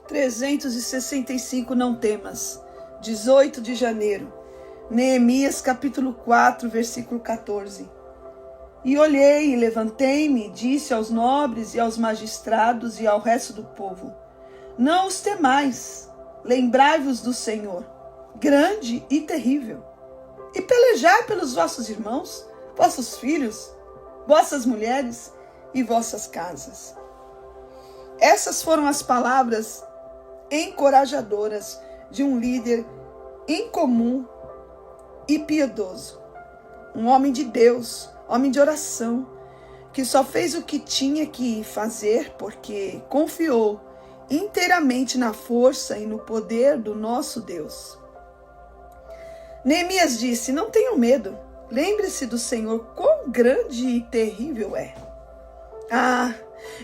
365 Não temas, 18 de janeiro, Neemias capítulo 4, versículo 14. E olhei e levantei-me, disse aos nobres e aos magistrados e ao resto do povo: não os temais, lembrai-vos do Senhor, grande e terrível, e pelejai pelos vossos irmãos, vossos filhos, vossas mulheres e vossas casas. Essas foram as palavras encorajadoras de um líder incomum e piedoso, um homem de Deus, homem de oração, que só fez o que tinha que fazer porque confiou inteiramente na força e no poder do nosso Deus. Neemias disse: não tenham medo, lembre-se do Senhor, quão grande e terrível é.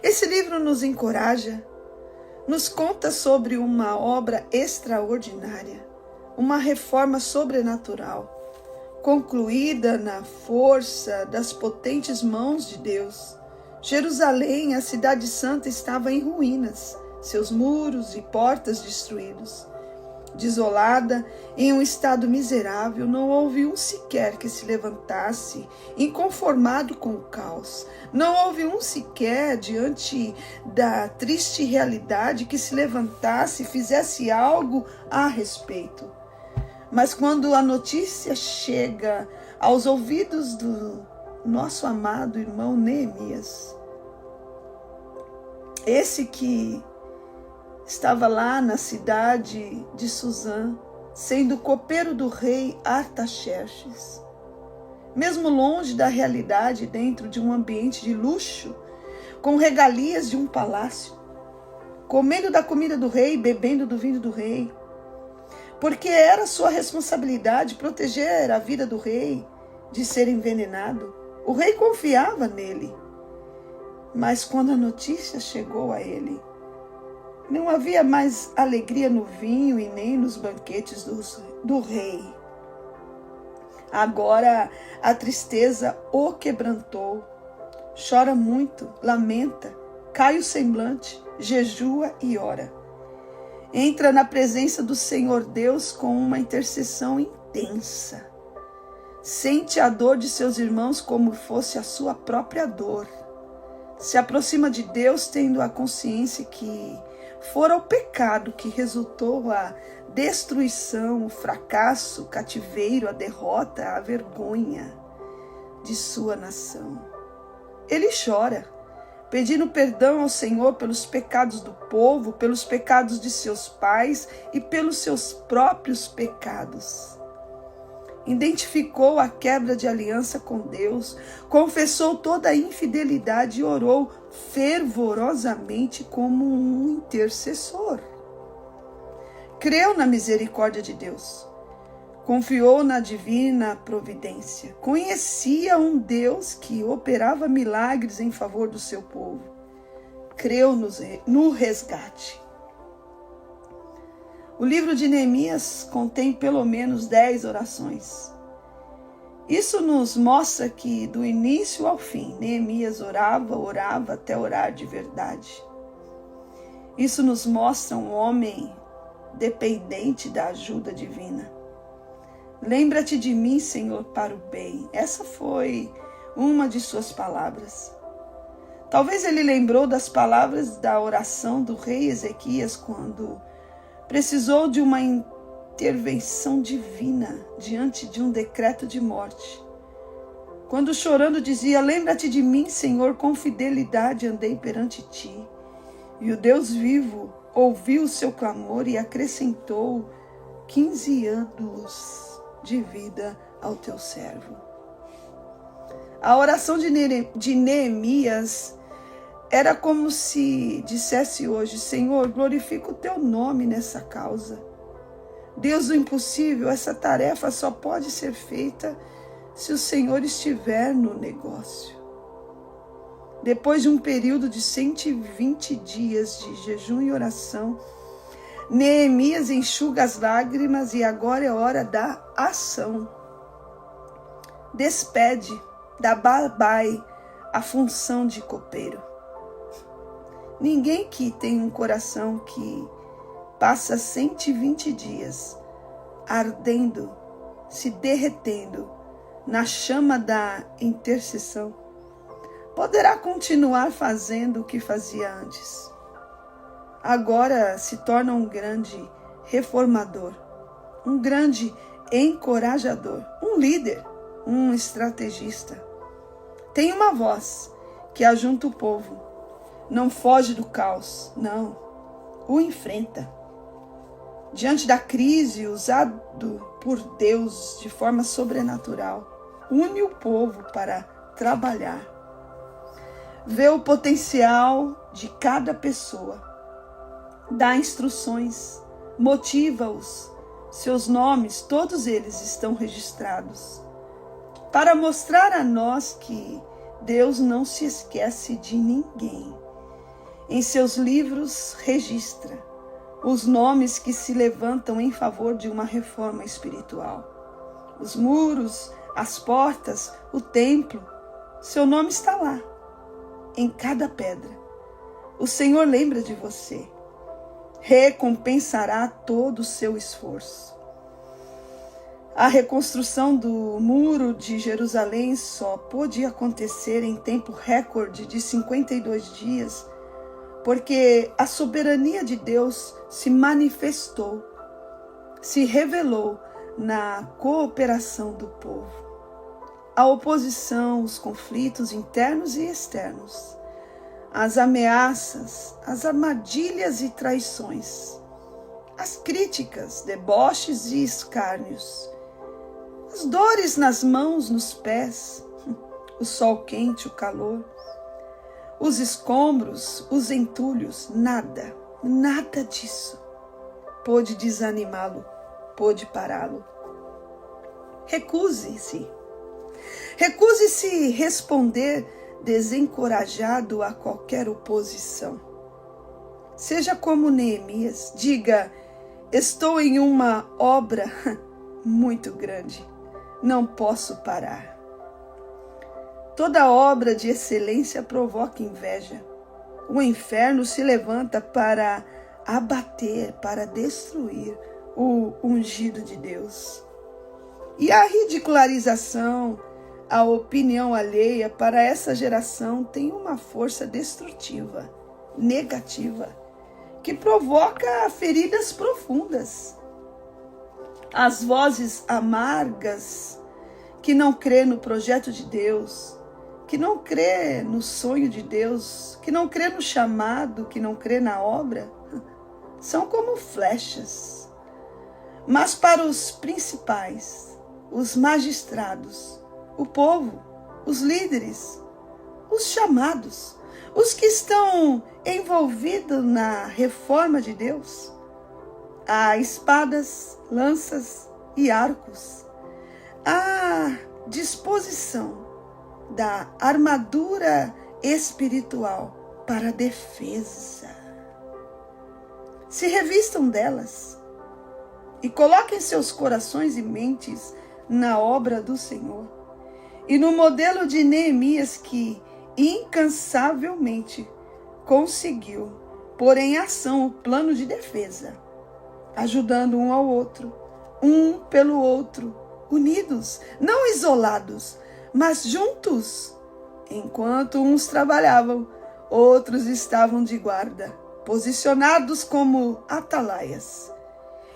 Esse livro nos encoraja, nos conta sobre uma obra extraordinária, uma reforma sobrenatural, concluída na força das potentes mãos de Deus. Jerusalém, a cidade santa, estava em ruínas, seus muros e portas destruídos. Desolada, em um estado miserável, não houve um sequer que se levantasse, inconformado com o caos. Não houve um sequer, diante da triste realidade, que se levantasse e fizesse algo a respeito. Mas quando a notícia chega aos ouvidos do nosso amado irmão Neemias, esse que estava lá na cidade de Suzã, sendo copeiro do rei Artaxerxes, mesmo longe da realidade, dentro de um ambiente de luxo, com regalias de um palácio, comendo da comida do rei, bebendo do vinho do rei, porque era sua responsabilidade proteger a vida do rei de ser envenenado. O rei confiava nele, mas quando a notícia chegou a ele, não havia mais alegria no vinho e nem nos banquetes do rei. Agora a tristeza o quebrantou. Chora muito, lamenta, cai o semblante, jejua e ora. Entra na presença do Senhor Deus com uma intercessão intensa. Sente a dor de seus irmãos como fosse a sua própria dor. Se aproxima de Deus tendo a consciência que fora o pecado que resultou a destruição, o fracasso, o cativeiro, a derrota, a vergonha de sua nação. Ele chora, pedindo perdão ao Senhor pelos pecados do povo, pelos pecados de seus pais e pelos seus próprios pecados. Identificou a quebra de aliança com Deus, confessou toda a infidelidade e orou fervorosamente como um intercessor. Creu na misericórdia de Deus, confiou na divina providência, conhecia um Deus que operava milagres em favor do seu povo, creu no resgate. O livro de Neemias contém pelo menos 10 orações. Isso nos mostra que do início ao fim, Neemias orava até orar de verdade. Isso nos mostra um homem dependente da ajuda divina. Lembra-te de mim, Senhor, para o bem. Essa foi uma de suas palavras. Talvez ele lembrou das palavras da oração do rei Ezequias quando precisou de uma intervenção divina diante de um decreto de morte. Quando chorando dizia: lembra-te de mim, Senhor, com fidelidade andei perante ti. E o Deus vivo ouviu o seu clamor e acrescentou 15 anos de vida ao teu servo. A oração de Neemias era como se dissesse hoje: Senhor, glorifica o teu nome nessa causa. Deus do impossível, essa tarefa só pode ser feita se o Senhor estiver no negócio. Depois de um período de 120 dias de jejum e oração, Neemias enxuga as lágrimas e agora é hora da ação. Despede da Babai a função de copeiro. Ninguém que tem um coração que passa 120 dias ardendo, se derretendo na chama da intercessão, poderá continuar fazendo o que fazia antes. Agora se torna um grande reformador, um grande encorajador, um líder, um estrategista. Tem uma voz que ajunta o povo, não foge do caos, não, o enfrenta. Diante da crise, usado por Deus de forma sobrenatural, une o povo para trabalhar. Vê o potencial de cada pessoa, dá instruções, motiva-os, seus nomes, todos eles estão registrados, para mostrar a nós que Deus não se esquece de ninguém. Em seus livros registra os nomes que se levantam em favor de uma reforma espiritual. Os muros, as portas, o templo, seu nome está lá, em cada pedra. O Senhor lembra de você, recompensará todo o seu esforço. A reconstrução do muro de Jerusalém só pôde acontecer em tempo recorde de 52 dias, porque a soberania de Deus se manifestou, se revelou na cooperação do povo. A oposição, os conflitos internos e externos, as ameaças, as armadilhas e traições, as críticas, deboches e escárnios, as dores nas mãos, nos pés, o sol quente, o calor, os escombros, os entulhos, nada disso pôde desanimá-lo, pôde pará-lo. Recuse-se responder desencorajado a qualquer oposição. Seja como Neemias, diga: estou em uma obra muito grande, não posso parar. Toda obra de excelência provoca inveja. O inferno se levanta para abater, para destruir o ungido de Deus. E a ridicularização, a opinião alheia para essa geração tem uma força destrutiva, negativa, que provoca feridas profundas. As vozes amargas que não crê no projeto de Deus, que não crê no sonho de Deus, que não crê no chamado, que não crê na obra, são como flechas. Mas para os principais, os magistrados, o povo, os líderes, os chamados, os que estão envolvidos na reforma de Deus, há espadas, lanças e arcos, à disposição da armadura espiritual para a defesa. Se revistam delas e coloquem seus corações e mentes na obra do Senhor e no modelo de Neemias, que incansavelmente conseguiu pôr em ação o plano de defesa, ajudando um ao outro, um pelo outro, unidos, não isolados, mas juntos. Enquanto uns trabalhavam, outros estavam de guarda, posicionados como atalaias.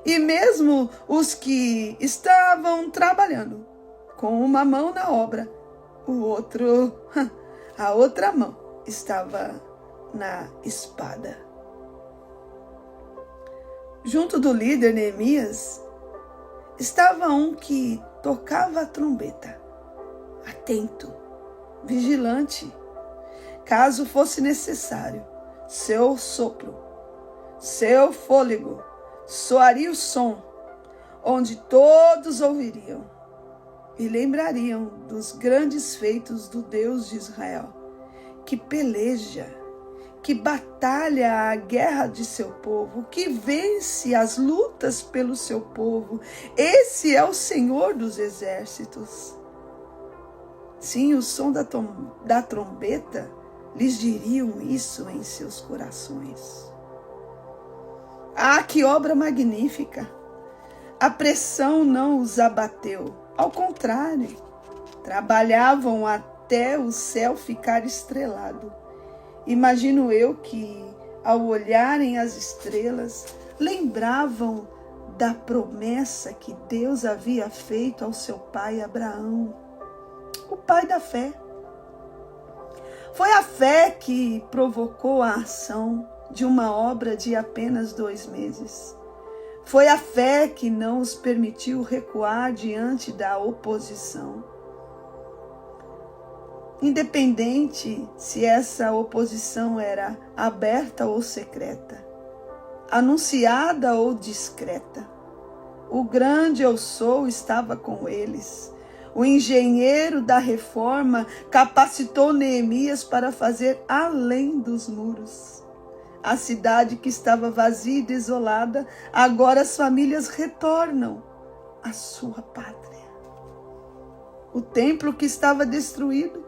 E mesmo os que estavam trabalhando com uma mão na obra, a outra mão estava na espada. Junto do líder Neemias estava um que tocava a trombeta, atento, vigilante, caso fosse necessário. Seu sopro, seu fôlego, soaria o som, onde todos ouviriam e lembrariam dos grandes feitos do Deus de Israel, que peleja, que batalha a guerra de seu povo, que vence as lutas pelo seu povo. Esse é o Senhor dos exércitos. Sim, o som da trombeta lhes diriam isso em seus corações. Ah, que obra magnífica! A pressão não os abateu. Ao contrário, trabalhavam até o céu ficar estrelado. Imagino eu que, ao olharem as estrelas, lembravam da promessa que Deus havia feito ao seu pai Abraão, o pai da fé. Foi a fé que provocou a ação de uma obra de apenas 2 meses. Foi a fé que não os permitiu recuar diante da oposição. Independente se essa oposição era aberta ou secreta, anunciada ou discreta, o grande eu sou estava com eles. O engenheiro da reforma capacitou Neemias para fazer além dos muros. A cidade que estava vazia e desolada, agora as famílias retornam à sua pátria. O templo que estava destruído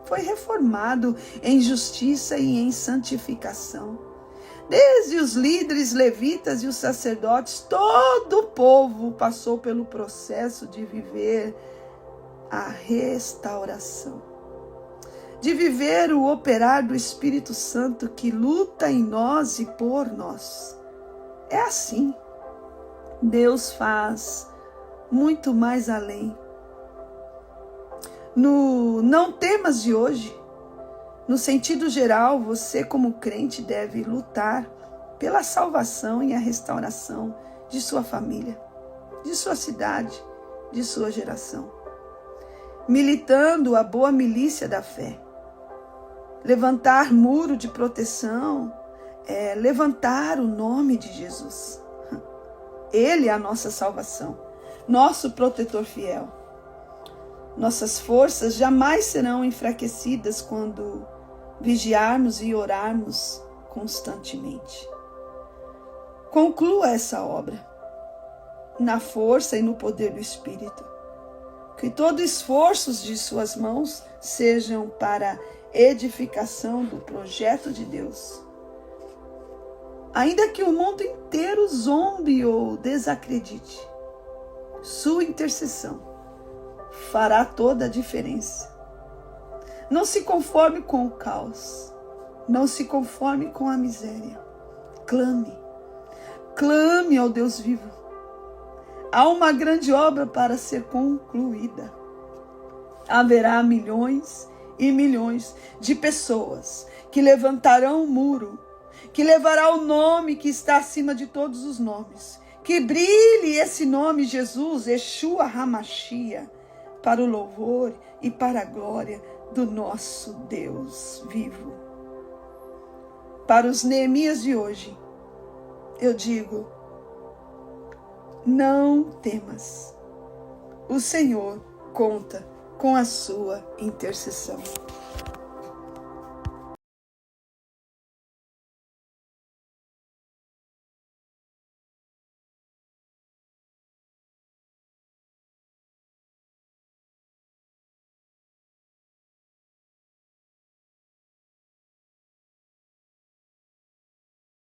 foi reformado em justiça e em santificação. Desde os líderes levitas e os sacerdotes, todo o povo passou pelo processo de viver a restauração, de viver o operar do Espírito Santo que luta em nós e por nós. É assim. Deus faz muito mais além. No não temas de hoje, no sentido geral, você como crente deve lutar pela salvação e a restauração de sua família, de sua cidade, de sua geração. Militando a boa milícia da fé. Levantar muro de proteção é levantar o nome de Jesus. Ele é a nossa salvação, nosso protetor fiel. Nossas forças jamais serão enfraquecidas quando vigiarmos e orarmos constantemente. Conclua essa obra na força e no poder do Espírito. Que todo esforço de suas mãos sejam para edificação do projeto de Deus. Ainda que o mundo inteiro zombe ou desacredite, sua intercessão fará toda a diferença. Não se conforme com o caos. Não se conforme com a miséria. Clame. Clame ao Deus vivo. Há uma grande obra para ser concluída. Haverá milhões e milhões de pessoas que levantarão o muro, que levará o nome que está acima de todos os nomes. Que brilhe esse nome, Jesus, Yeshua HaMashiach, para o louvor e para a glória do nosso Deus vivo. Para os Neemias de hoje, eu digo, não temas. O Senhor conta com a sua intercessão.